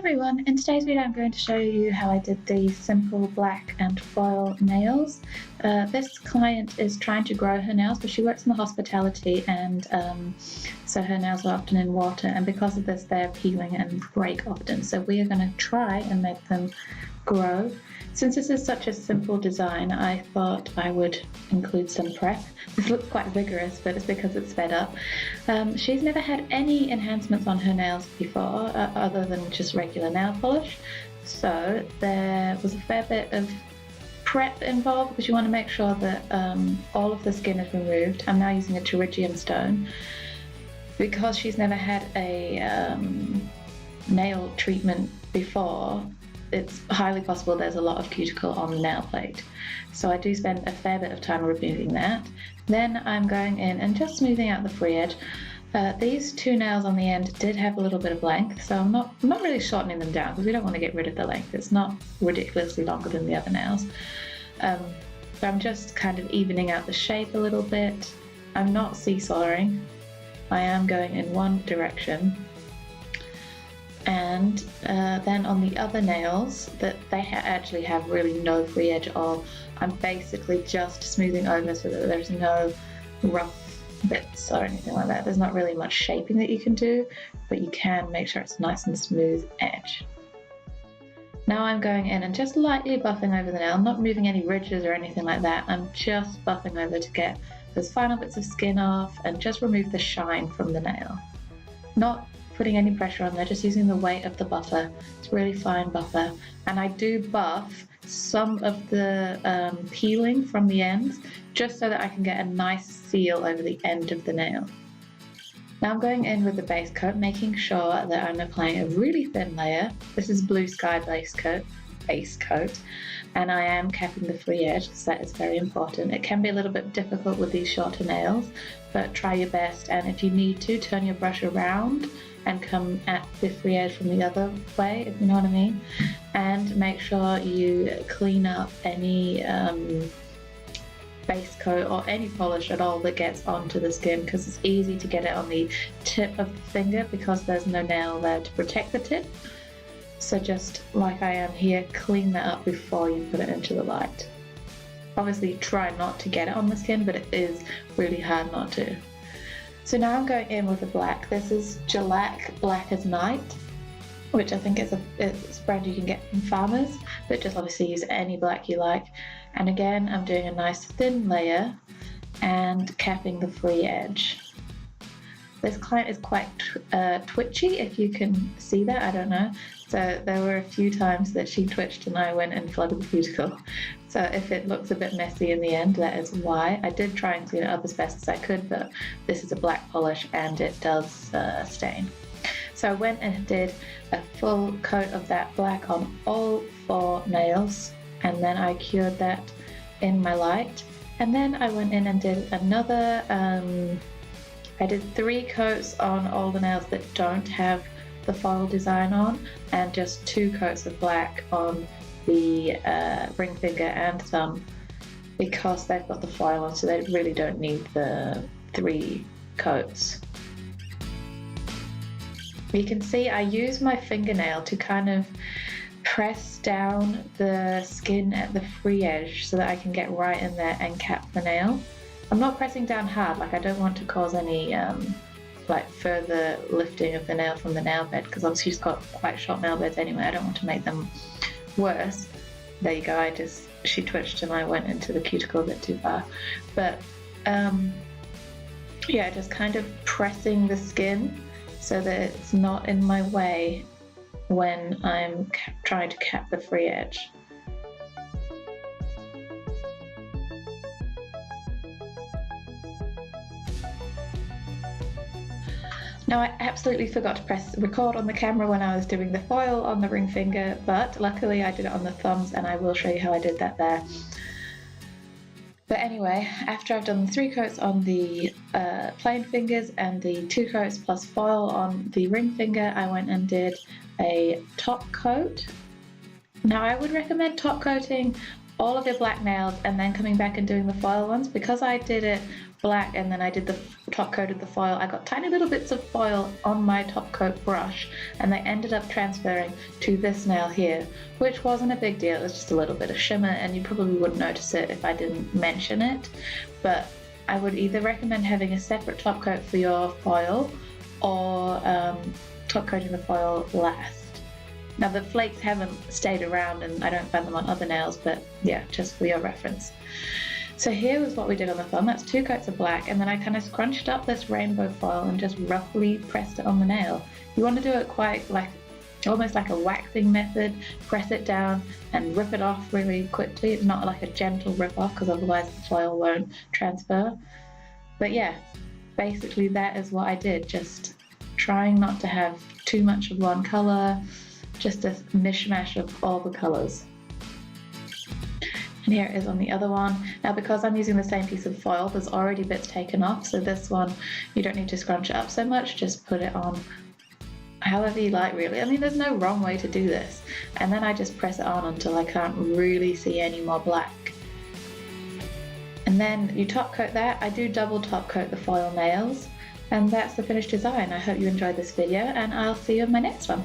Everyone, in today's video I'm going to show you how I did the simple black and foil nails. This client is trying to grow her nails, but she works in the hospitality and so her nails are often in water, and because of this they're peeling and break often. So we are going to try and make them grow. Since this is such a simple design, I thought I would include some prep. This looks quite vigorous, but it's because it's sped up. She's never had any enhancements on her nails before, other than just regular nail polish. So there was a fair bit of prep involved because you want to make sure that all of the skin is removed. I'm now using a pterygium stone. Because she's never had a nail treatment before, it's highly possible there's a lot of cuticle on the nail plate. So I do spend a fair bit of time removing that. Then I'm going in and just smoothing out the free edge. These two nails on the end did have a little bit of length, so I'm not really shortening them down because we don't want to get rid of the length. It's not ridiculously longer than the other nails. So I'm just kind of evening out the shape a little bit. I'm not seesawing. I am going in one direction. And then on the other nails that they actually have really no free edge at all, I'm basically just smoothing over so that there's no rough bits or anything like that. There's not really much shaping that you can do, but you can make sure it's nice and smooth edge. Now I'm going in and just lightly buffing over the nail, not moving any ridges or anything like that. I'm just buffing over to get those final bits of skin off and just remove the shine from the nail. Not putting any pressure on there, just using the weight of the buffer. It's really fine buffer, and I do buff some of the peeling from the ends just so that I can get a nice seal over the end of the nail. Now I'm going in with the base coat, making sure that I'm applying a really thin layer. This is Bluesky base coat, and I am capping the free edge because that is very important. It can be a little bit difficult with these shorter nails, but try your best, and if you need to, turn your brush around and come at the free edge from the other way, if you know what I mean. And make sure you clean up any base coat or any polish at all that gets onto the skin, because it's easy to get it on the tip of the finger because there's no nail there to protect the tip. So just like I am here, clean that up before you put it into the light. Obviously try not to get it on the skin, but it is really hard not to. So now I'm going in with the black. This is Gellack Black as Night, which I think is a brand you can get from farmers, but just obviously use any black you like. And again, I'm doing a nice thin layer and capping the free edge. This client is quite twitchy, if you can see that, I don't know. So there were a few times that she twitched and I went and flooded the cuticle. So if it looks a bit messy in the end, that is why. I did try and clean it up as best as I could, but this is a black polish and it does stain. So I went and did a full coat of that black on all 4 nails, and then I cured that in my light. And then I went in and did another, I did 3 coats on all the nails that don't have the foil design on, and just 2 coats of black on the ring finger and thumb because they've got the foil on, so they really don't need the 3 coats. You can see I use my fingernail to kind of press down the skin at the free edge so that I can get right in there and cap the nail. I'm not pressing down hard, like I don't want to cause any like further lifting of the nail from the nail bed, because obviously she's got quite short nail beds anyway. I don't want to make them worse. There you go, she twitched and I went into the cuticle a bit too far. But yeah, just kind of pressing the skin so that it's not in my way when I'm trying to cap the free edge. Now I absolutely forgot to press record on the camera when I was doing the foil on the ring finger, but luckily I did it on the thumbs, and I will show you how I did that there. But anyway, after I've done the 3 coats on the plain fingers and the 2 coats plus foil on the ring finger, I went and did a top coat. Now I would recommend top coating all of your black nails and then coming back and doing the foil ones. Because I did it black and then I did the top coat of the foil, I got tiny little bits of foil on my top coat brush and they ended up transferring to this nail here, which wasn't a big deal. It was just a little bit of shimmer and you probably wouldn't notice it if I didn't mention it. But I would either recommend having a separate top coat for your foil or top coating the foil last. Now the flakes haven't stayed around and I don't find them on other nails, but yeah, just for your reference. So here was what we did on the thumb. That's 2 coats of black, and then I kind of scrunched up this rainbow foil and just roughly pressed it on the nail. You want to do it quite like, almost like a waxing method. Press it down and rip it off really quickly. It's not like a gentle rip off because otherwise the foil won't transfer. But yeah, basically that is what I did. Just trying not to have too much of one color, just a mishmash of all the colors. And here it is on the other one. Now because I'm using the same piece of foil, there's already bits taken off, so this one you don't need to scrunch it up so much, just put it on however you like really. I mean, there's no wrong way to do this. And then I just press it on until I can't really see any more black. And then you top coat that. I do double top coat the foil nails, and that's the finished design. I hope you enjoyed this video and I'll see you in my next one.